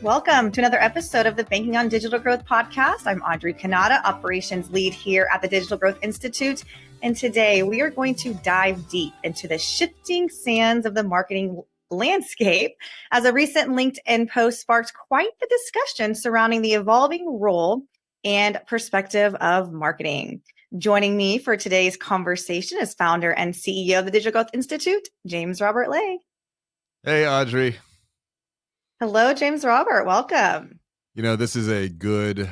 Welcome to another episode of the Banking on Digital Growth podcast. I'm Audrey Kanata, operations lead here at the Digital Growth Institute. And today we are going to dive deep into the shifting sands of the marketing landscape, as a recent LinkedIn post sparked quite the discussion surrounding the evolving role and perspective of marketing. Joining me for today's conversation is founder and CEO of the Digital Growth Institute, James Robert Lay. Hey, Audrey. Hello, James Robert. Welcome. You know, this is a good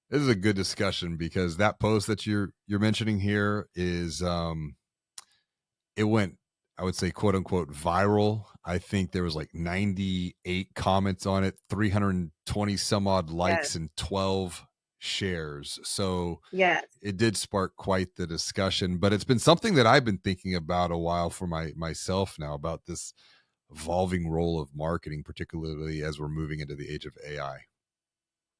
discussion because that post that you're mentioning here is it went, I would say, quote unquote viral. I think there was like 98 comments on it, 320 some odd likes, and 12 shares. So Yes. it did spark quite the discussion, but it's been something that I've been thinking about a while for myself now, about this evolving role of marketing, particularly as we're moving into the age of AI.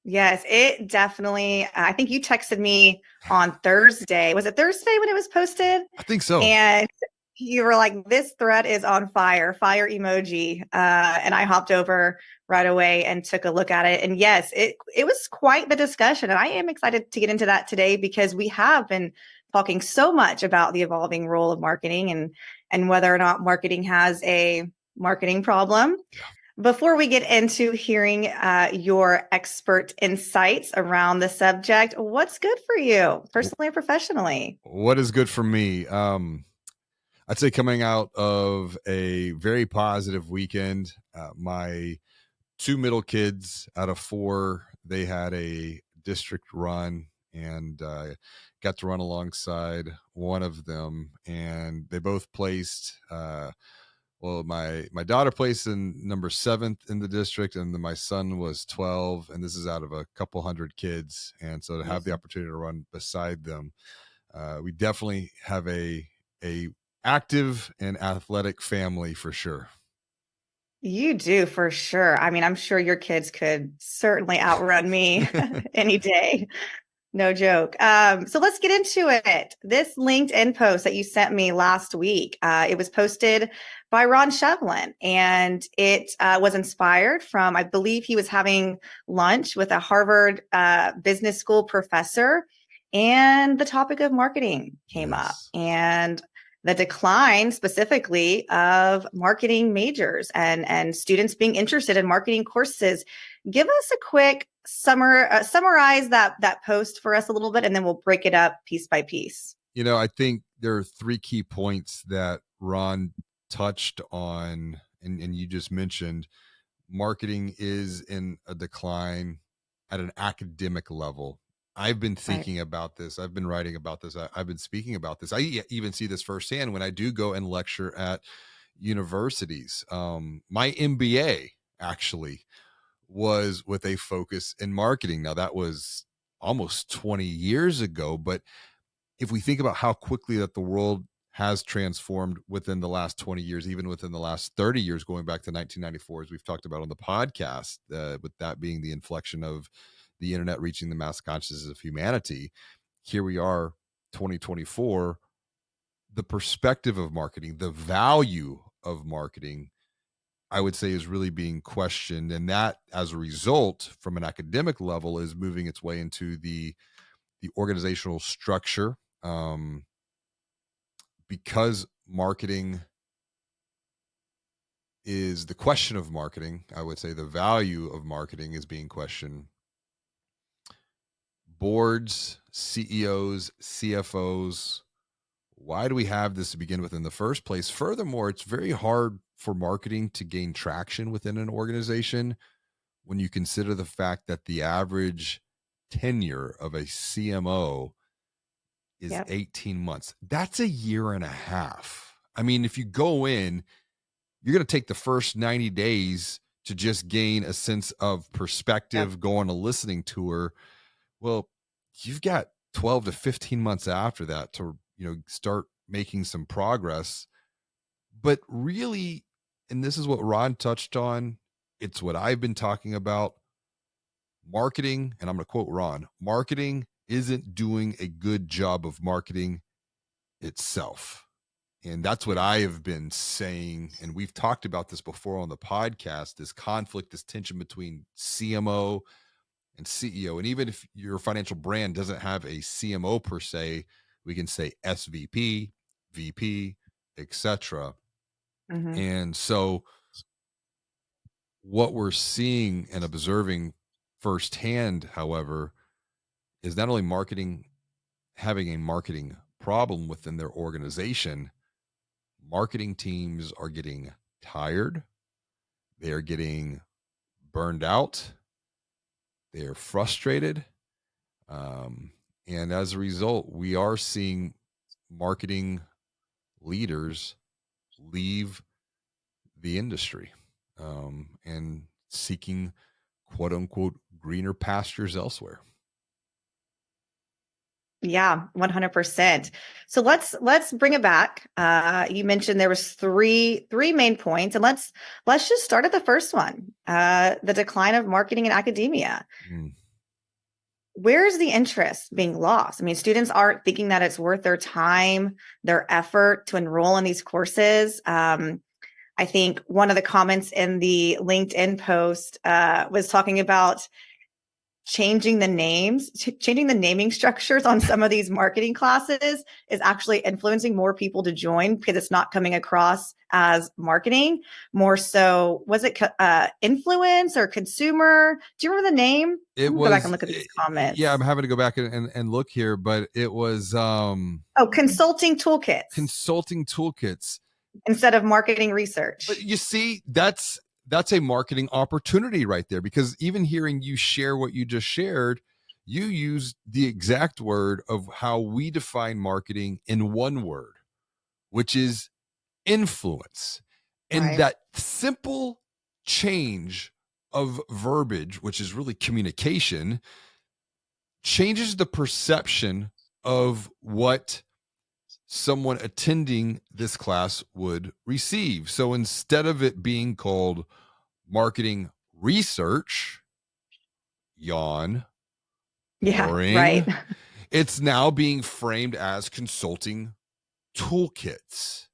Yes, it definitely, I think you texted me on Thursday. Was it Thursday when it was posted? I think so. And you were like, this thread is on fire emoji. And I hopped over right away and took a look at it. And yes, it was quite the discussion. And I am excited to get into that today because we have been talking so much about the evolving role of marketing and whether or not marketing has a marketing problem. Yeah. Before we get into hearing your expert insights around the subject, what's good for you personally and professionally? What is good for me? I'd say coming out of a very positive weekend, my two middle kids out of four, they had a district run, and got to run alongside one of them, and they both placed. Well, my daughter placed in number 7th in the district, and then my son was 12, and this is out of a couple hundred kids. And so to have the opportunity to run beside them, we definitely have a active and athletic family for sure. You do for sure. I mean, I'm sure your kids could certainly outrun me any day. No joke. So let's get into it. This LinkedIn post that you sent me last week, it was posted by Ron Shevlin, and it was inspired from, I believe he was having lunch with a Harvard Business School professor, and the topic of marketing came up, and the decline specifically of marketing majors and students being interested in marketing courses. Give us a quick summarize that post for us a little bit, and then we'll break it up piece by piece. You know, I think there are 3 key points that Ron touched on, and you just mentioned. Marketing is in a decline at an academic level. I've been thinking about this. I've been writing about this. I've been speaking about this. I even see this firsthand when I do go and lecture at universities. My MBA actually was with a focus in marketing. Now, that was almost 20 years ago, but if we think about how quickly that the world has transformed within the last 20 years, even within the last 30 years, going back to 1994, as we've talked about on the podcast, with that being the inflection of the internet reaching the mass consciousness of humanity. Here we are, 2024. The perspective of marketing, the value of marketing, I would say, is really being questioned. And that, as a result, from an academic level, is moving its way into the organizational structure. Because marketing is the question of marketing, I would say the value of marketing is being questioned. Boards, CEOs, CFOs, why do we have this to begin with in the first place? Furthermore, it's very hard for marketing to gain traction within an organization when you consider the fact that the average tenure of a CMO is 18 months. That's a year and a half. I mean, if you go in, you're going to take the first 90 days to just gain a sense of perspective, go on a listening tour. Well, you've got 12 to 15 months after that to, start making some progress. But really, and this is what Ron touched on, it's what I've been talking about. Marketing, and I'm going to quote Ron, marketing isn't doing a good job of marketing itself. And that's what I have been saying. And we've talked about this before on the podcast, this conflict, this tension between CMO and CEO. And even if your financial brand doesn't have a CMO per se, we can say SVP, VP, etc. Hmm. And so what we're seeing and observing firsthand, however, is not only marketing having a marketing problem within their organization, marketing teams are getting tired, they are getting burned out, they are frustrated. Um, and as a result, we are seeing marketing leaders leave the industry and seeking quote unquote greener pastures elsewhere. Yeah, 100%. So let's bring it back. You mentioned there was three main points, and let's just start at the first one. The decline of marketing in academia. Mm. Where's the interest being lost? I mean, students aren't thinking that it's worth their time, their effort to enroll in these courses. I think one of the comments in the LinkedIn post was talking about changing the naming structures on some of these marketing classes is actually influencing more people to join because it's not coming across as marketing. More so, was it influence or consumer? Do you remember the name? It I'm gonna go back and was, look at these yeah, I'm comments. having to go back and look here, but it was Oh, consulting toolkits consulting toolkits. instead of marketing But research. you see, that's a marketing opportunity right there, because even hearing you share what you just shared, you used the exact word of how we define marketing in one word, which is influence. And Right. that simple change of verbiage, which is really communication, changes the perception of what someone attending this class would receive. So instead of it being called marketing research, yawn, Yeah, right. boring, it's now being framed as consulting toolkits.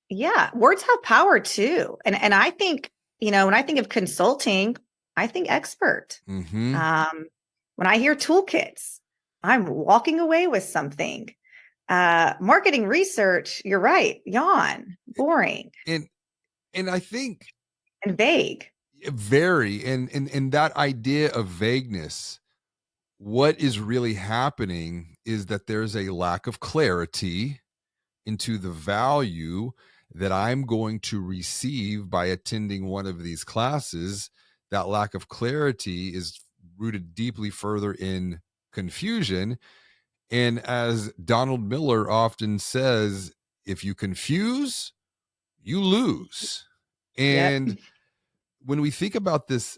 Yeah, words have power too. And I think, when I think of consulting, I think expert. Mm-hmm. Um, when I hear toolkits, I'm walking away with something. Marketing research, you're right, yawn, boring And I think and vague. very and that idea of vagueness, what is really happening is that there's a lack of clarity into the value that I'm going to receive by attending one of these classes. That lack of clarity is rooted deeply further in confusion. And as Donald Miller often says, if you confuse, you lose. Yep. And when we think about this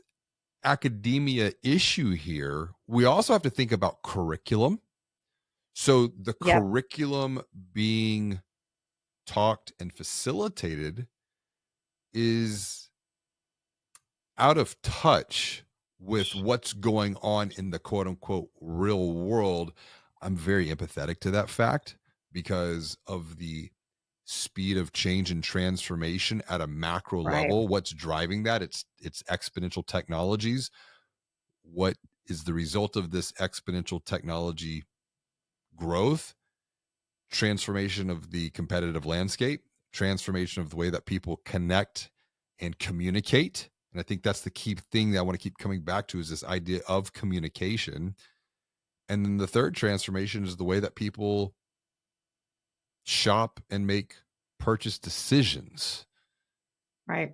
academia issue here, we also have to think about curriculum. So the Yep. curriculum being talked and facilitated is out of touch with what's going on in the quote unquote real world. I'm very empathetic to that fact because of the speed of change and transformation at a macro Right. level. What's driving that? It's exponential technologies. What is the result of this exponential technology growth? Transformation of the competitive landscape, transformation of the way that people connect and communicate. And I think that's the key thing that I want to keep coming back to, is this idea of communication. And then the third transformation is the way that people shop and make purchase decisions. Right.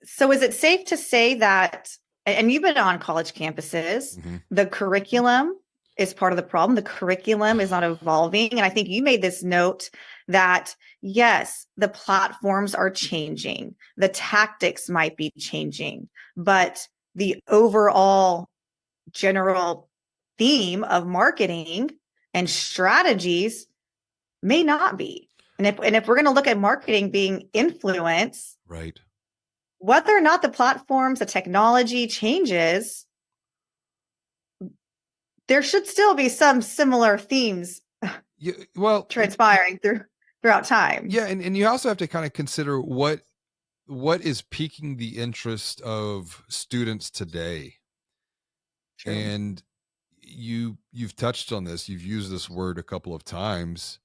So is it safe to say that, and you've been on college campuses, Mm-hmm. the curriculum is part of the problem? The curriculum is not evolving. And I think you made this note that, yes, the platforms are changing, the tactics might be changing, but the overall general theme of marketing and strategies may not be. And if we're going to look at marketing being influence, Right. whether or not the platforms, the technology changes, there should still be some similar themes Yeah, well, transpiring through. throughout time. Yeah, and you also have to kind of consider what is piquing the interest of students today. True. And you've touched on this, you've used this word a couple of times,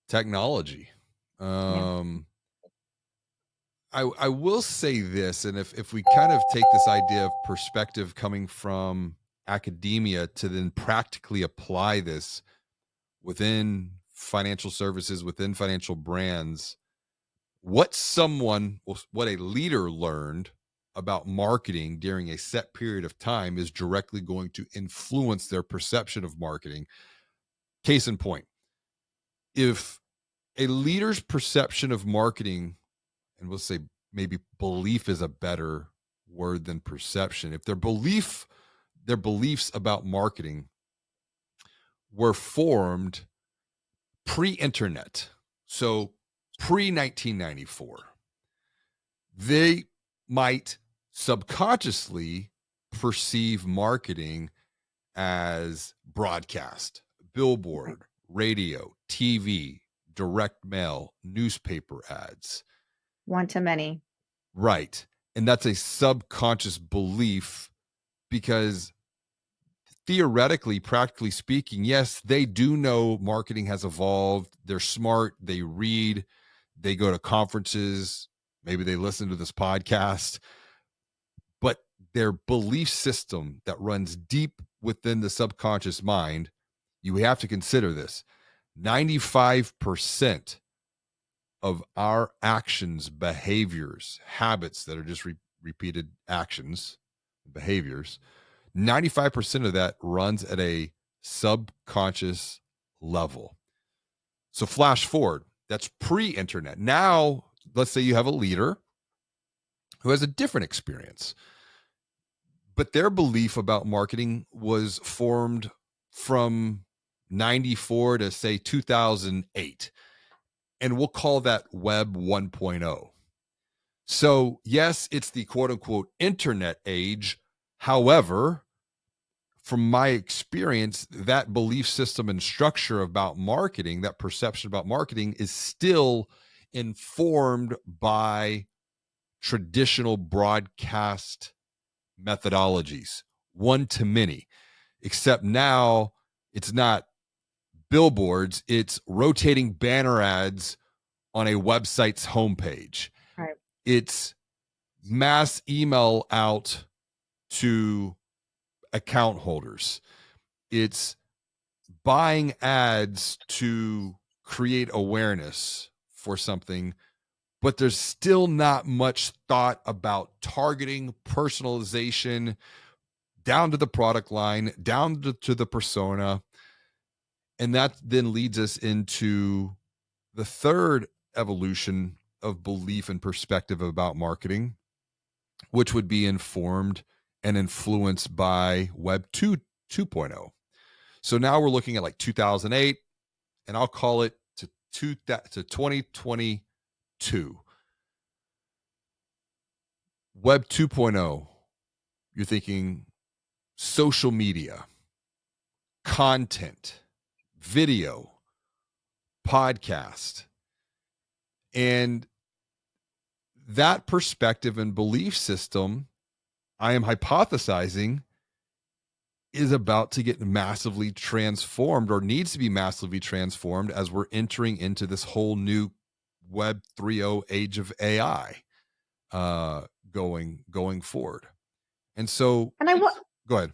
technology. Yeah. um I will say this, and if we kind of take this idea of perspective coming from academia to then practically apply this within financial services, within financial brands, what a leader learned about marketing during a set period of time is directly going to influence their perception of marketing. Case in point, if a leader's perception of marketing, and we'll say maybe belief is a better word than perception, if their beliefs about marketing were formed pre-internet, so pre-1994, they might subconsciously perceive marketing as broadcast, Right. billboard, radio, TV, direct mail, newspaper ads. One to many. Right. And that's a subconscious belief because theoretically, practically speaking, yes, they do know marketing has evolved. They're smart. They read, they go to conferences, maybe they listen to this podcast, but their belief system that runs deep within the subconscious mind, you have to consider this: 95% of our actions, behaviors, habits that are just repeated actions, behaviors, 95% of that runs at a subconscious level. So, flash forward, that's pre internet. Now, let's say you have a leader who has a different experience, but their belief about marketing was formed from 94 to say 2008. And we'll call that Web 1.0. So, yes, it's the quote unquote internet age. However, from my experience, that belief system and structure about marketing, that perception about marketing, is still informed by traditional broadcast methodologies, one to many, except now it's not billboards, it's rotating banner ads on a website's homepage. Right. It's mass email out to account holders. It's buying ads to create awareness for something, but there's still not much thought about targeting, personalization, down to the product line, down to the persona. And that then leads us into the third evolution of belief and perspective about marketing, which would be informed and influenced by Web 2 2.0. So now we're looking at like 2008, and I'll call it to 2022. Web 2.0, you're thinking social media, content, video, podcast. And that perspective and belief system, I am hypothesizing, is about to get massively transformed or needs to be massively transformed as we're entering into this whole new Web 3.0 age of AI uh, going forward. And so, And go ahead.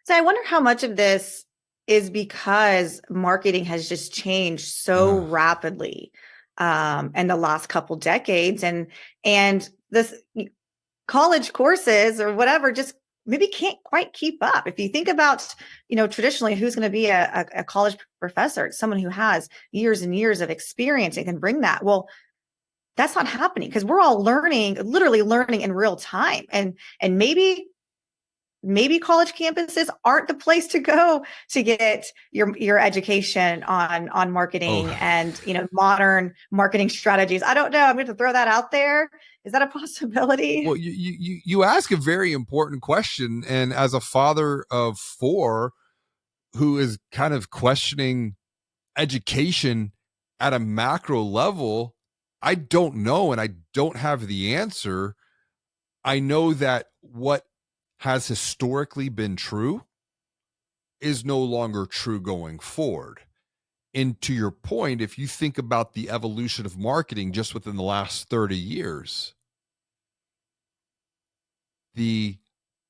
so I wonder how much of this is because marketing has just changed so Uh, rapidly in the last couple decades, and this college courses or whatever just maybe can't quite keep up. If you think about, traditionally who's going to be a college professor, it's someone who has years and years of experience and can bring that. Well, that's not happening because we're all learning, literally learning in real time, and maybe college campuses aren't the place to go to get your education on oh, marketing and modern marketing strategies. I don't know. I'm going to throw that out there. Is that a possibility? well, you ask a very important question, and as a father of four who is kind of questioning education at a macro level, I don't know and I don't have the answer. I know that what has historically been true is no longer true going forward. And to your point, if you think about the evolution of marketing just within the last 30 years, the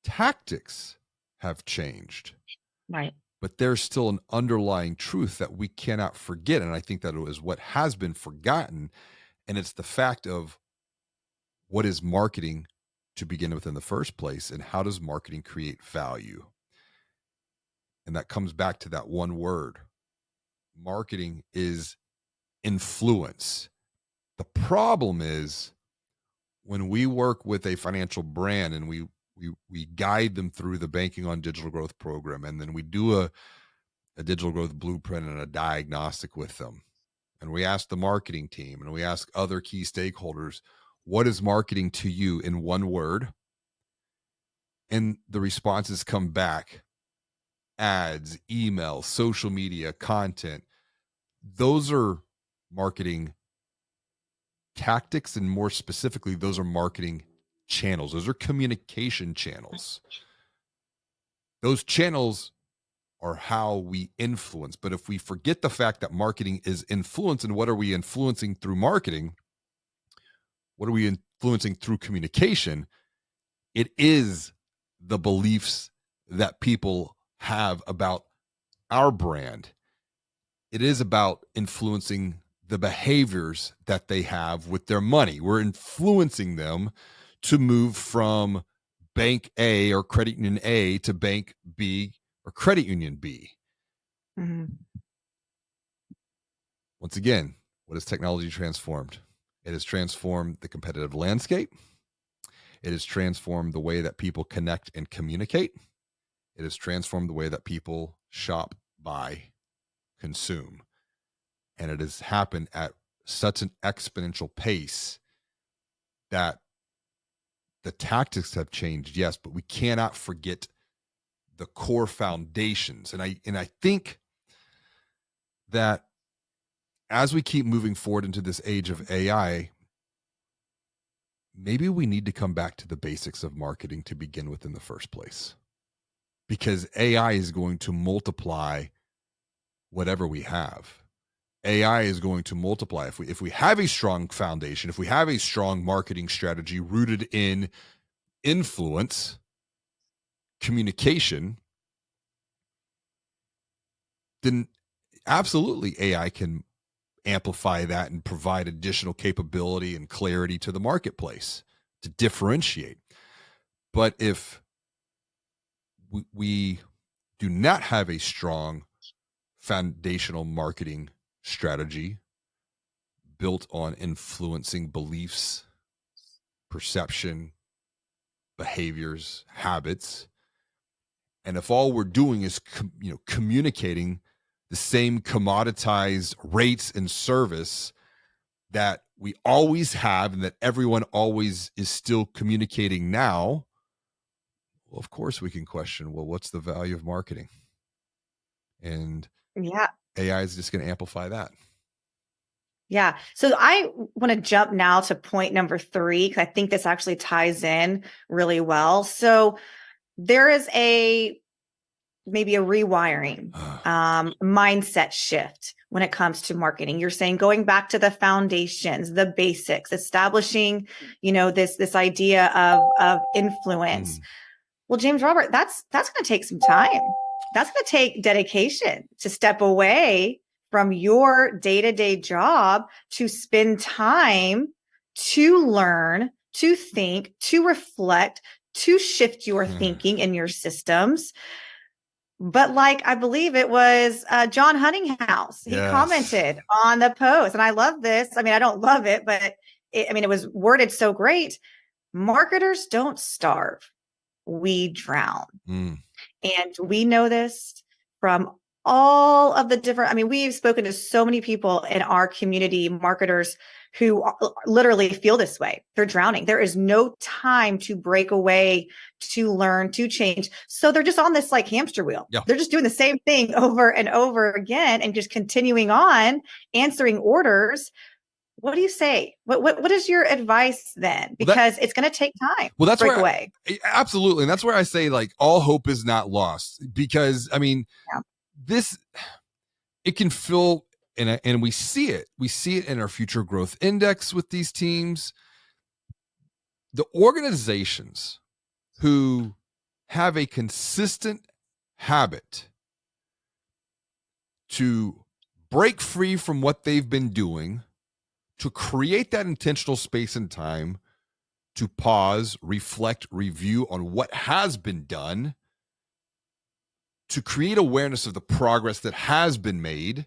tactics have changed, Right. but there's still an underlying truth that we cannot forget. And I think that is what has been forgotten. And it's the fact of what is marketing to begin with in the first place, and how does marketing create value? And that comes back to that one word. Marketing is influence. The problem is when we work with a financial brand and we guide them through the banking on digital growth program, and then we do a digital growth blueprint and a diagnostic with them, and we ask the marketing team and we ask other key stakeholders, what is marketing to you in one word? And the responses come back: ads, email, social media, content. Those are marketing tactics, and more specifically, those are marketing channels. Those are communication channels. Those channels are how we influence. But if we forget the fact that marketing is influence, and what are we influencing through marketing? What are we influencing through communication? It is the beliefs that people have about our brand. It is about influencing the behaviors that they have with their money. We're influencing them to move from bank A or credit union A to bank B or credit union B. Mhm. Once again, what has technology transformed? It has transformed the competitive landscape. It has transformed the way that people connect and communicate. It has transformed the way that people shop, buy, consume. And it has happened at such an exponential pace that the tactics have changed, yes, but we cannot forget the core foundations. And I think that as we keep moving forward into this age of AI, maybe we need to come back to the basics of marketing to begin with in the first place. Because AI is going to multiply whatever we have. AI is going to multiply. If we have a strong foundation, if we have a strong marketing strategy rooted in influence, communication, then absolutely AI can amplify that and provide additional capability and clarity to the marketplace to differentiate. But if we do not have a strong foundational marketing strategy built on influencing beliefs, perception, behaviors, habits, and if all we're doing is communicating the same commoditized rates and service that we always have and that everyone always is still communicating now, well, of course we can question, well, what's the value of marketing? And Yeah. AI is just going to amplify that. Yeah. So I want to jump now to point number 3, because I think this actually ties in really well. So there is maybe a rewiring, mindset shift when it comes to marketing. You're saying going back to the foundations, the basics, establishing, this idea of influence. Well, James Robert, that's going to take some time. That's going to take dedication to step away from your day-to-day job to spend time to learn, to think, to reflect, to shift your thinking and your systems. But like I believe it was John Huntinghouse, he Yes. commented on the post, and I love this. I mean, I don't love it, but it was worded so great. Marketers don't starve, we drown. Mm. And we know this from all of the different, I mean, we've spoken to so many people in our community, marketers who literally feel this way. They're drowning. There is no time to break away, to learn, to change. So they're just on this like hamster wheel. Yeah. They're just doing the same thing over and over again and just continuing on answering orders. What do you say? What is your advice then? Well, that Because it's going to take time well, to that's break where away. absolutely, and that's where I say like all hope is not lost because I mean Yeah. this it can feel and we see it in our future growth index with these teams. The organizations who have a consistent habit to break free from what they've been doing, to create that intentional space and time to pause, reflect, review on what has been done, to create awareness of the progress that has been made.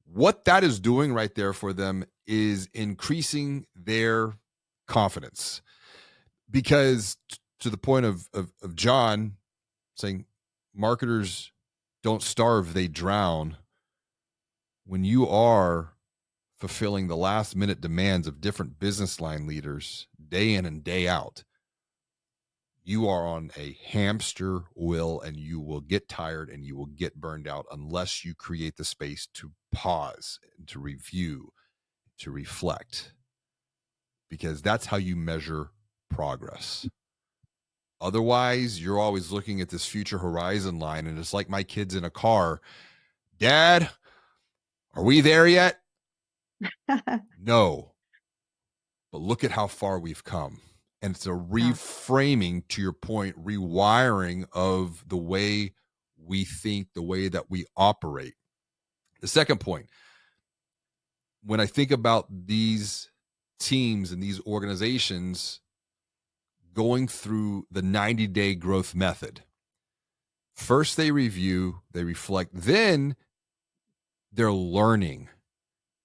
What that is doing right there for them is increasing their confidence. Because to the point of John saying, marketers don't starve, they drown. When you are fulfilling the last minute demands of different business line leaders day in and day out, you are on a hamster wheel and you will get tired and you will get burned out unless you create the space to pause and to review, to reflect, because that's how you measure progress. Otherwise, you're always looking at this future horizon line, and it's like my kids in a car. Dad, are we there yet? No, but look at how far we've come. And it's a Yeah. reframing, to your point, rewiring of the way we think, the way that we operate. The second point, when I think about these teams and these organizations going through the 90-day growth method, first they review, they reflect, then they're learning.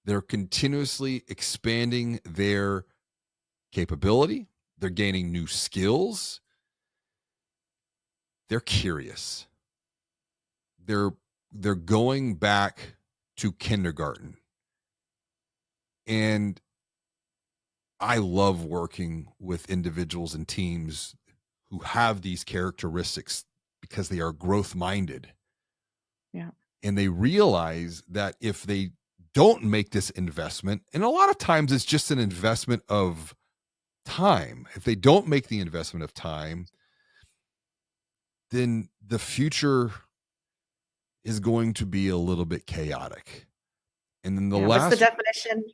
They're continuously expanding their capability. They're gaining new skills. They're curious. They're they're going back to kindergarten. And I love working with individuals and teams who have these characteristics because they are growth minded Yeah. and they realize that if they don't make this investment, and a lot of times it's just an investment of time, if they don't make the investment of time, then the future is going to be a little bit chaotic. And then the Yeah. What's the last, definition?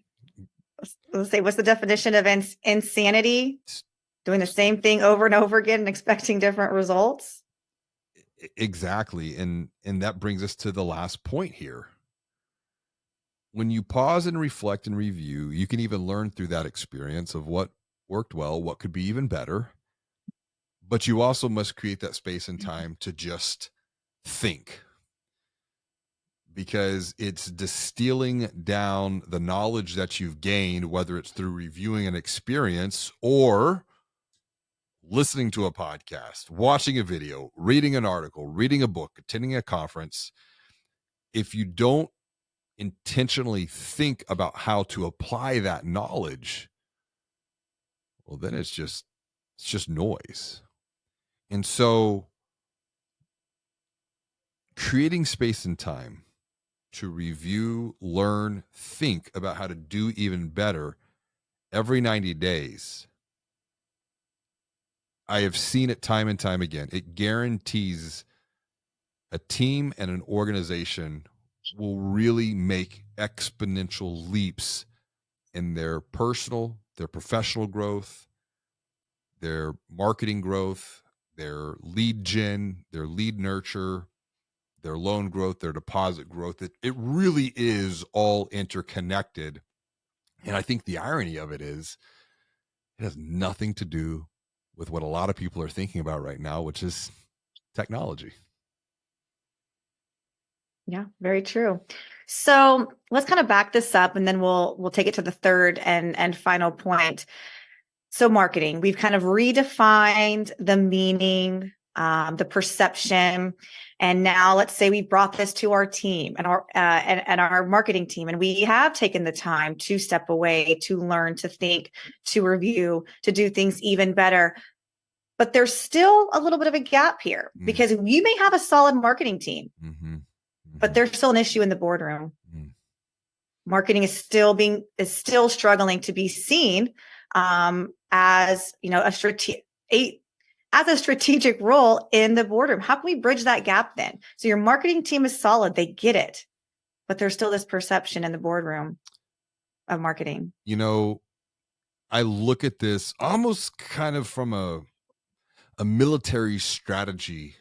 Let's say, what's the definition of insanity? Doing the same thing over and over again and expecting different results? exactly, and that brings us to the last point here. When you pause and reflect and review, you can even learn through that experience of what worked well, what could be even better. But you also must create that space and time to just think, because it's distilling down the knowledge that you've gained, whether it's through reviewing an experience or listening to a podcast, watching a video, reading an article, reading a book, attending a conference. If you don't intentionally think about how to apply that knowledge, well, then it's just noise. And so creating space and time to review, learn, think about how to do even better every 90 days. I have seen it time and time again. It guarantees a team and an organization will really make exponential leaps in their personal, their professional growth, their marketing growth, their lead gen, their lead nurture, their loan growth, their deposit growth. It really is all interconnected. And I think the irony of it is it has nothing to do with what a lot of people are thinking about right now, which is technology. Yeah, very true. So let's kind of back this up and then we'll take it to the third and final point. So marketing, we've kind of redefined the meaning the perception. And now let's say we brought this to our team and our marketing team, and we have taken the time to step away, to learn, to think, to review, to do things even better. But there's still a little bit of a gap here because you may have a solid marketing team, but there's still an issue in the boardroom. Marketing is still struggling to be seen as a strategic role in the boardroom. How can we bridge that gap then? So your marketing team is solid, they get it, but there's still this perception in the boardroom of marketing. I look at this almost kind of from a military strategy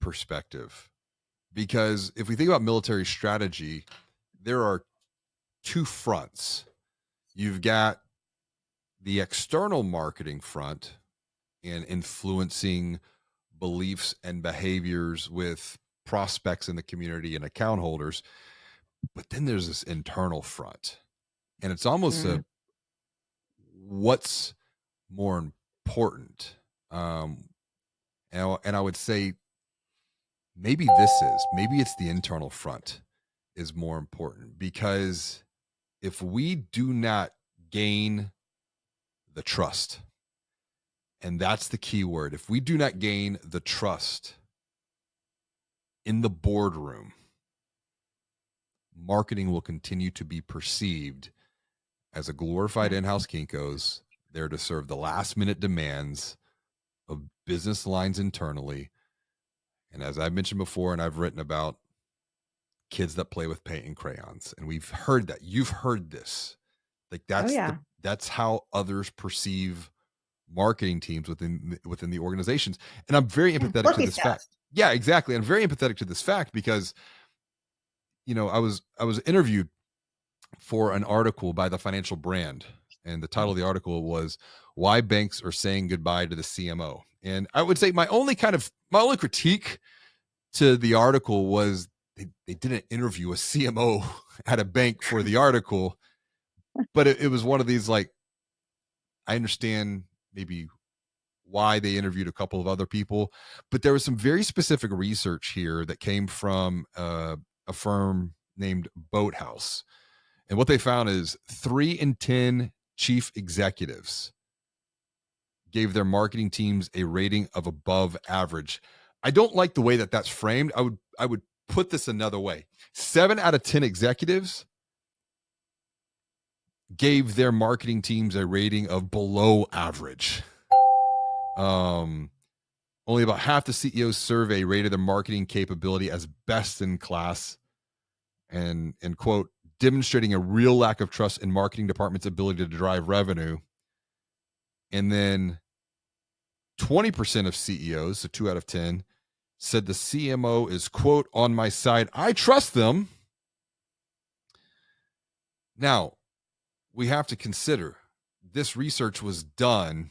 perspective, because if we think about military strategy, there are two fronts. You've got the external marketing front and influencing beliefs and behaviors with prospects in the community and account holders. But then there's this internal front, and it's almost what's more important. And I would say maybe it's the internal front is more important, because if we do not gain the trust, and that's the key word, if we do not gain the trust in the boardroom, marketing will continue to be perceived as a glorified in-house Kinko's there to serve the last minute demands of business lines internally. And as I've mentioned before, and I've written about, kids that play with paint and crayons. And we've heard that. You've heard this. Like that's how others perceive marketing teams within the organizations. And I'm very empathetic to this fact. Yeah, exactly. I'm very empathetic to this fact because I was interviewed for an article by the Financial Brand, and the title of the article was "Why Banks Are Saying Goodbye to the CMO." And I would say my only critique to the article was they didn't interview a CMO at a bank for the article, but it was one of these, like, I understand maybe why they interviewed a couple of other people, but there was some very specific research here that came from a firm named Boathouse. And what they found is 3 in 10 chief executives gave their marketing teams a rating of above average. I don't like the way that that's framed. I would put this another way. 7 out of 10 executives gave their marketing teams a rating of below average. Only about half the CEOs survey rated their marketing capability as best in class, and quote, demonstrating a real lack of trust in marketing department's ability to drive revenue. And then 20% of CEOs, so 2 out of 10, said the CMO is, quote, on my side. I trust them. Now, we have to consider this research was done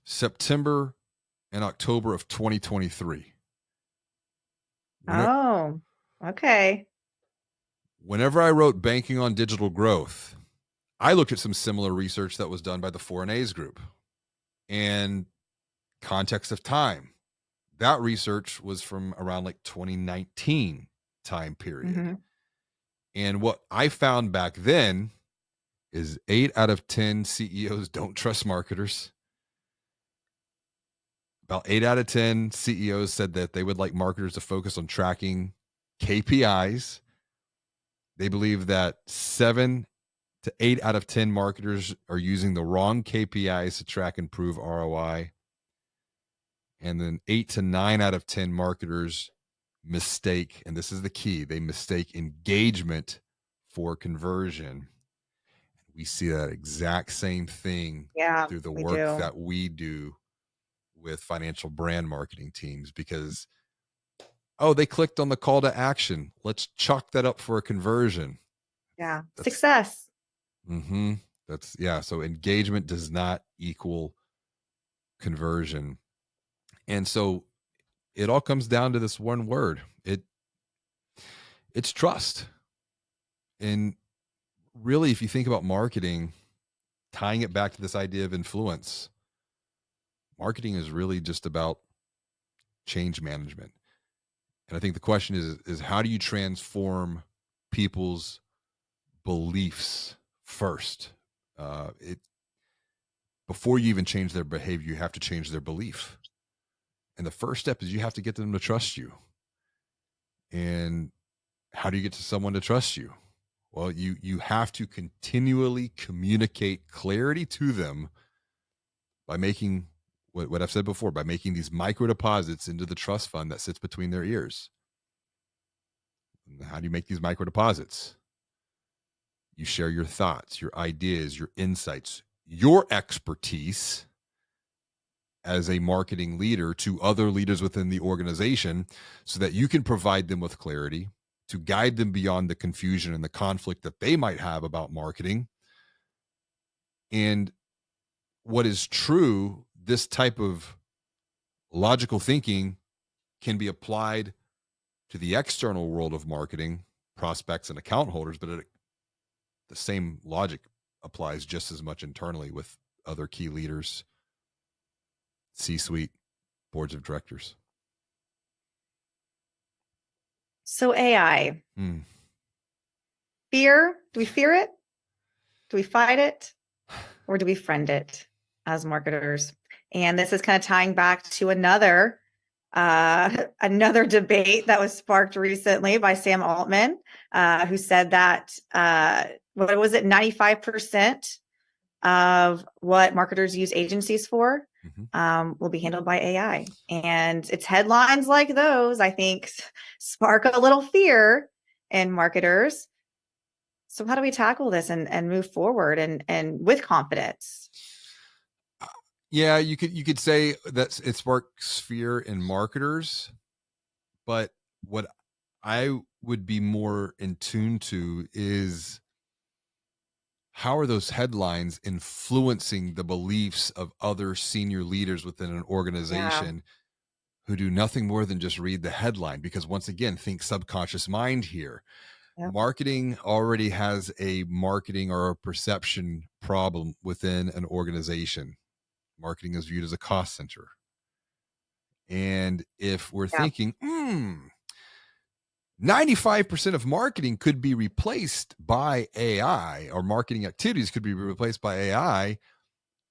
September and October of 2023. Oh, okay. Whenever I wrote Banking on Digital Growth, I looked at some similar research that was done by the 4A's group. And context of time, that research was from around like 2019 time period. And what I found back then is 8 out of 10 CEOs don't trust marketers. About 8 out of 10 CEOs said that they would like marketers to focus on tracking KPIs. They believe that 7 to 8 out of 10 marketers are using the wrong KPIs to track and prove ROI. And then 8 to 9 out of 10 marketers mistake, and this is the key, they mistake engagement for conversion. We see that exact same thing through the work that we do with financial brand marketing teams, because, oh, they clicked on the call to action. Let's chalk that up for a conversion. Yeah. Success. So engagement does not equal conversion. And so it all comes down to this one word. It's trust. And really, if you think about marketing, tying it back to this idea of influence, Marketing is really just about change management. And I think the question is how do you transform people's beliefs first? It Before you even change their behavior, you have to change their belief. And the first step is you have to get them to trust you. And how do you get to someone to trust you? Well, you have to continually communicate clarity to them by making what I've said before, by making these micro deposits into the trust fund that sits between their ears. And how do you make these micro deposits? You share your thoughts, your ideas, your insights, your expertise as a marketing leader to other leaders within the organization so that you can provide them with clarity to guide them beyond the confusion and the conflict that they might have about marketing. And what is true, this type of logical thinking can be applied to the external world of marketing, prospects and account holders, but the same logic applies just as much internally with other key leaders, C-suite, boards of directors. So AI, Hmm. fear, do we fear it? Do we fight it? Or do we friend it as marketers? And this is kind of tying back to another debate that was sparked recently by Sam Altman, who said that what was it, 95% of what marketers use agencies for will be handled by AI. And it's headlines like those, I think, spark a little fear in marketers. So how do we tackle this and move forward and with confidence? Yeah, you could say that it sparks fear in marketers, but what I would be more in tune to is how are those headlines influencing the beliefs of other senior leaders within an Yeah. organization who do nothing more than just read the headline? Because once again, think subconscious mind here. Yep. Marketing already has a marketing or a perception problem within an organization. Marketing is viewed as a cost center. And if we're Yeah. thinking, 95% of marketing could be replaced by AI, or marketing activities could be replaced by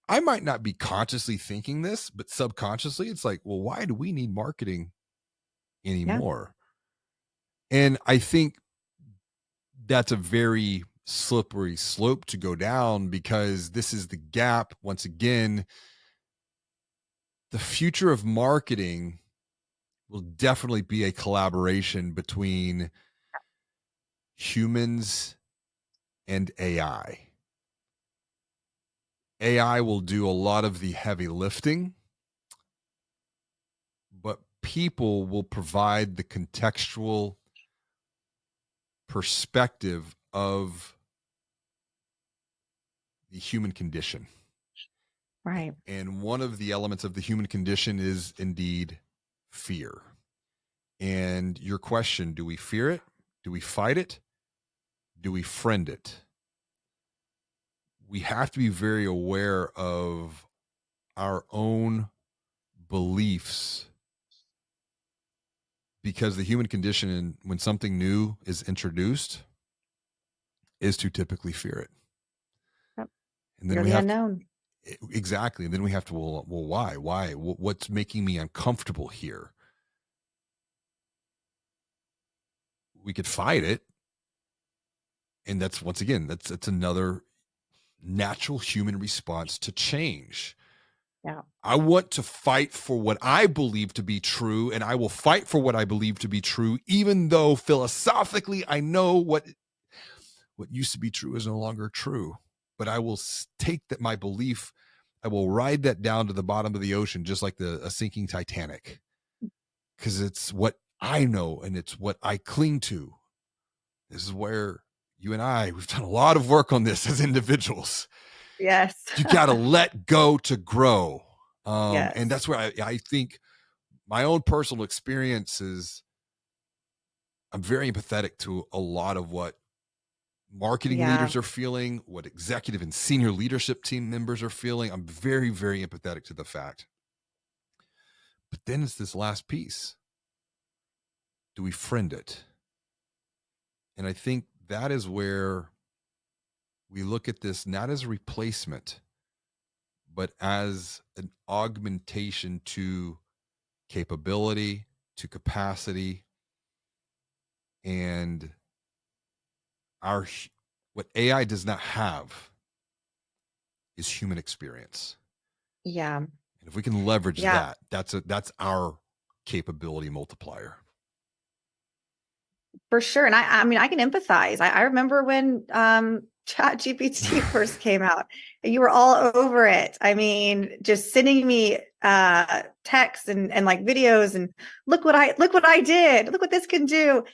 I might not be consciously thinking this, but subconsciously, it's like, well, why do we need marketing Yeah. anymore? And I think that's a very slippery slope to go down because this is the gap. Once again, the future of marketing will definitely be a collaboration between humans and AI. AI will do a lot of the heavy lifting, but people will provide the contextual perspective of the human condition. Right. And one of the elements of the human condition is indeed fear. And your question, do we fear it? Do we fight it? Do we friend it? We have to be very aware of our own beliefs because the human condition, when something new is introduced, is to typically fear it. Yep. And then You're we the have to, unknown. exactly. And then we have to, well, why? Why? What's making me uncomfortable here? We could fight it. And that's, once again, that's another natural human response to change. Yeah. I want to fight for what I believe to be true, and I will fight for what I believe to be true, even though philosophically I know what used to be true is no longer true. But I will take that my belief, I will ride that down to the bottom of the ocean, just like a sinking Titanic, because it's what I know and it's what I cling to. This is where you and we've done a lot of work on this as individuals. Yes. You got to let go to grow. And Yes. that's where I think my own personal experiences, I'm very empathetic to a lot of what marketing Yeah. leaders are feeling, what executive and senior leadership team members are feeling. I'm very, very empathetic to the fact. But then it's this last piece. Do we friend it? And I think that is where we look at this not as a replacement, but as an augmentation to capability, to capacity, and our what AI does not have is human experience. Yeah. And if we can leverage Yeah. that, that's our capability multiplier. For sure. And I mean, I can empathize. I remember when Chat GPT first came out, and you were all over it. I mean, just sending me texts and like videos and look what I did. Look what this can do.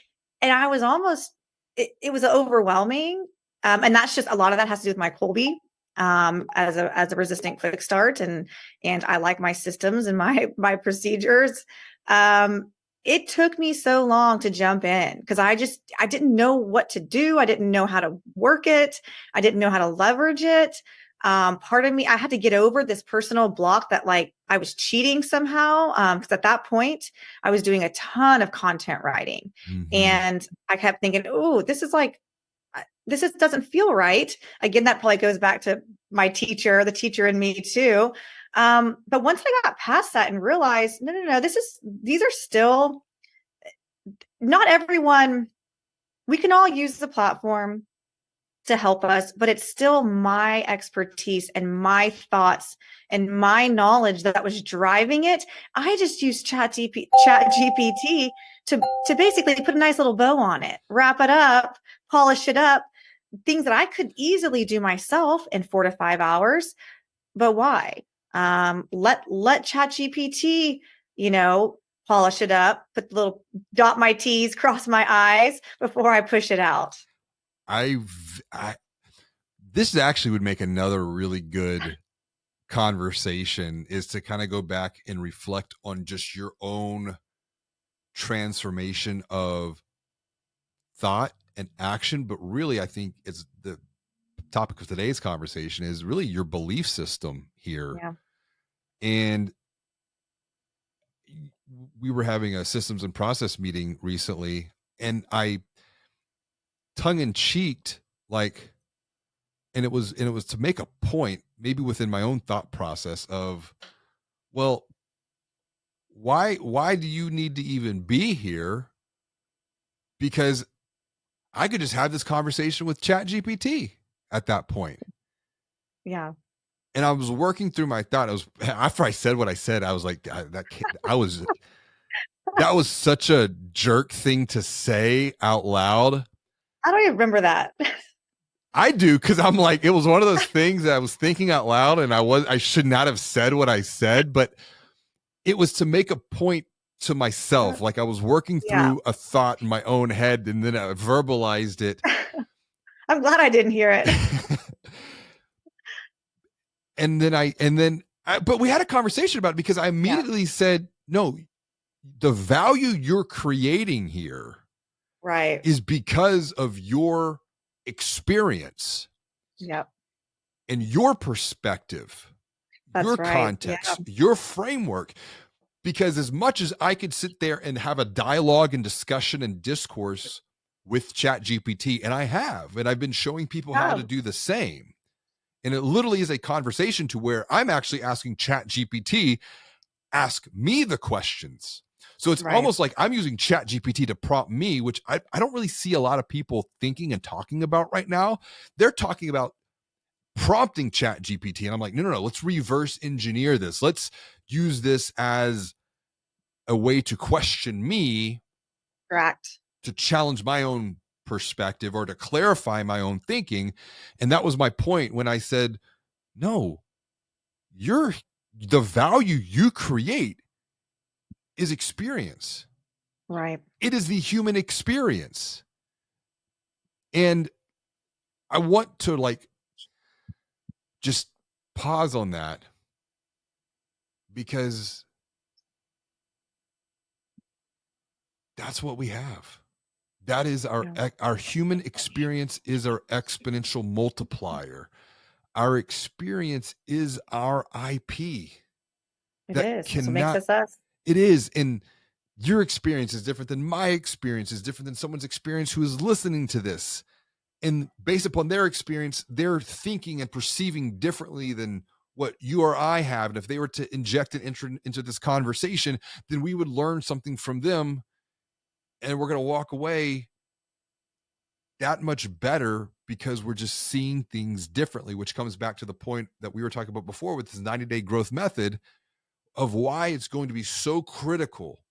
And I was almost it was overwhelming. And that's just a lot of that has to do with my Colby as a resistant quick start and I like my systems and my procedures. It took me so long to jump in because I didn't know what to do. I didn't know how to work it. I didn't know how to leverage it. Part of me, I had to get over this personal block that like I was cheating somehow. Because at that point I was doing a ton of content writing Mm-hmm. and I kept thinking, oh, this doesn't feel right. Again, that probably goes back to my teacher, the teacher in me too. But once I got past that and realized, no, these are still not everyone, we can all use the platform to help us, but it's still my expertise and my thoughts and my knowledge that was driving it. I just used Chat GPT to basically put a nice little bow on it, wrap it up, polish it up, things that I could easily do myself in 4 to 5 hours. But why? Let Chat GPT, you know, polish it up, put the little dot my T's, cross my I's before I push it out. I this actually would make another really good conversation is to kind of go back and reflect on just your own transformation of thought and action. But really, I think it's the topic of today's conversation is really your belief system here. Yeah. And we were having a systems and process meeting recently, and I tongue in cheeked like, and it was to make a point, maybe within my own thought process of, well, why do you need to even be here? Because I could just have this conversation with Chat GPT at that point. Yeah. And I was working through my thought. I was after I said what I said, I was like, I was that was such a jerk thing to say out loud. I don't even remember that. I do because I'm like, it was one of those things that I was thinking out loud, and I should not have said what I said, but it was to make a point to myself. Like I was working Yeah. through a thought in my own head, and then I verbalized it. I'm glad I didn't hear it. But we had a conversation about it because I Yeah. immediately said, no, the value you're creating here Right. is because of your experience Yep. and your perspective, your That's right. Yeah. context, your framework. Because as much as I could sit there and have a dialogue and discussion and discourse with Chat GPT, and I have, and I've been showing people how Yeah. to do the same. And it literally is a conversation to where I'm actually asking Chat GPT, ask me the questions. So it's Right. almost like I'm using Chat GPT to prompt me, which I don't really see a lot of people thinking and talking about right now. They're talking about prompting Chat GPT. And I'm like, no, let's reverse engineer this. Let's use this as a way to question me, Correct. to challenge my own perspective or to clarify my own thinking. And that was my point when I said, no, you're the value you create is experience. Right. It is the human experience. And I want to like just pause on that because that's what we have. That is Yeah. our human experience is our exponential multiplier. Our experience is our IP It that is. That's what makes cannot us us. It is. And your experience is different than my experience, is different than someone's experience who is listening to this. And based upon their experience, they're thinking and perceiving differently than what you or I have. And if they were to inject an into this conversation, then we would learn something from them, and we're going to walk away that much better because we're just seeing things differently, which comes back to the point that we were talking about before with this 90-day growth method of why it's going to be so critical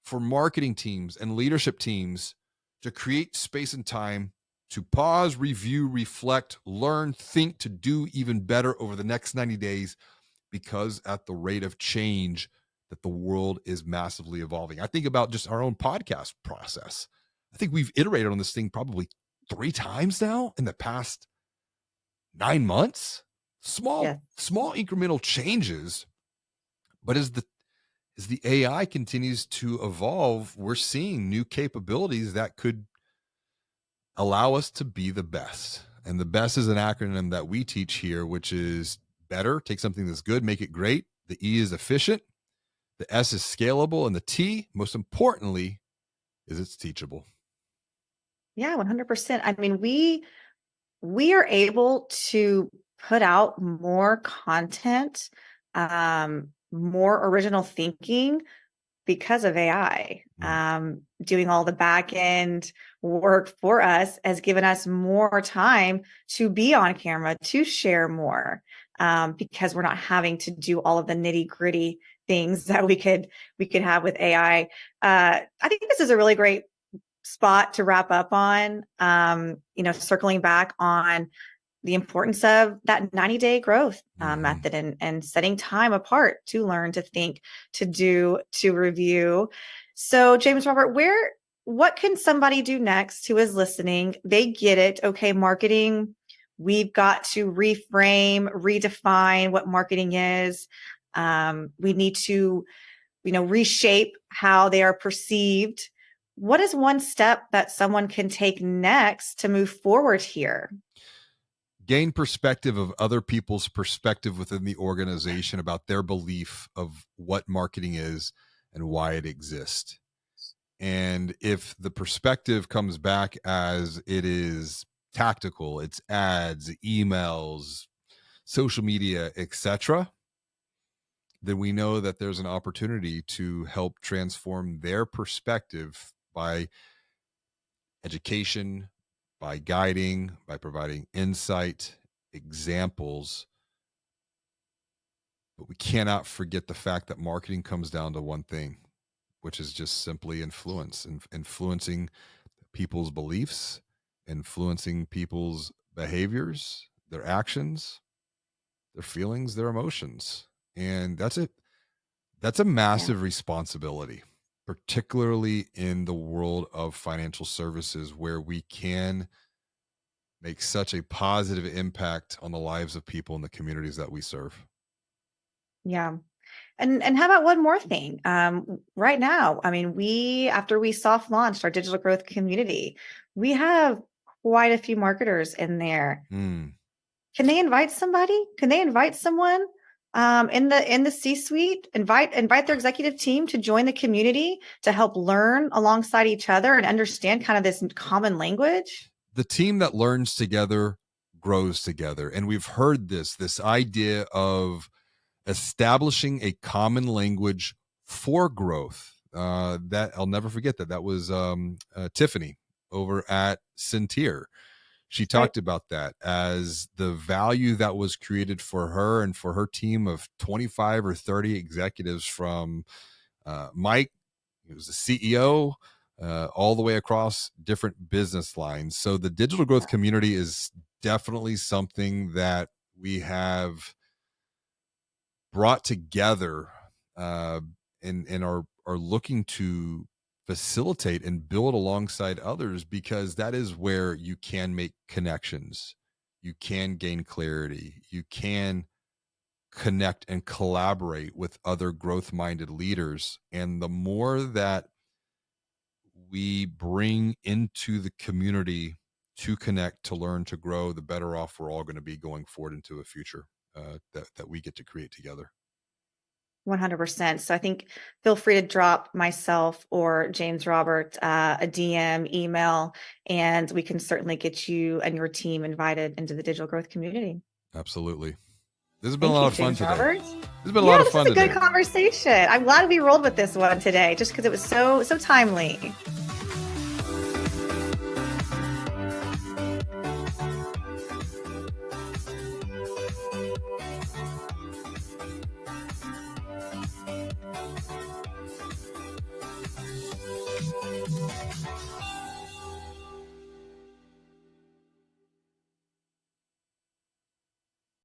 for marketing teams and leadership teams to create space and time to pause, review, reflect, learn, think to do even better over the next 90 days, because at the rate of change that the world is massively evolving. I think about just our own podcast process. I think we've iterated on this thing probably 3 times now in the past 9 months. Small, Yes. small incremental changes, but as the AI continues to evolve, we're seeing new capabilities that could allow us to be the best. And the best is an acronym that we teach here, which is better. Take something that's good, make it great. The E is efficient. The S is scalable. And the T, most importantly, is it's teachable. Yeah, 100%. I mean, we are able to put out more content, more original thinking because of AI. Mm. Doing all the back end work for us has given us more time to be on camera, to share more, because we're not having to do all of the nitty gritty things that we could have with AI. I think this is a really great spot to wrap up on. Circling back on the importance of that 90-day growth Mm-hmm. method, and setting time apart to learn, to think, to do, to review. So, James Robert, what can somebody do next who is listening? They get it. Okay, marketing, we've got to reframe, redefine what marketing is. We need to, reshape how they are perceived. What is one step that someone can take next to move forward here? Gain perspective of other people's perspective within the organization about their belief of what marketing is and why it exists. And if the perspective comes back as it is tactical, it's ads, emails, social media, etc., then we know that there's an opportunity to help transform their perspective by education, by guiding, by providing insight, examples. But we cannot forget the fact that marketing comes down to one thing, which is just simply influence and influencing people's beliefs, influencing people's behaviors, their actions, their feelings, their emotions. And that's a Yeah. massive responsibility, particularly in the world of financial services where we can make such a positive impact on the lives of people in the communities that we serve. Yeah. And how about one more thing? Right now, I mean, after we soft launched our digital growth community, we have quite a few marketers in there. Mm. Can they invite somebody? Can they invite someone in the C-suite? Invite their executive team to join the community to help learn alongside each other and understand kind of this common language? The team that learns together grows together. And we've heard this idea of establishing a common language for growth. That I'll never forget that. That was Tiffany over at Centir. She That's right. talked about that as the value that was created for her and for her team of 25 or 30 executives from Mike, he was the CEO, all the way across different business lines. So the digital growth community is definitely something that we have brought together uh, and are looking to facilitate and build alongside others, because that is where you can make connections, you can gain clarity, you can connect and collaborate with other growth minded leaders. And the more that we bring into the community to connect, to learn, to grow, the better off we're all going to be going forward into a future that we get to create together. 100%. So I think feel free to drop myself or James Robert a DM, email, and we can certainly get you and your team invited into the digital growth community. Absolutely. This has been a Thank lot you, of fun James today. Robert. This has been a Yeah, lot of this was fun a good today. conversation. I'm glad we rolled with this one today just because it was so timely.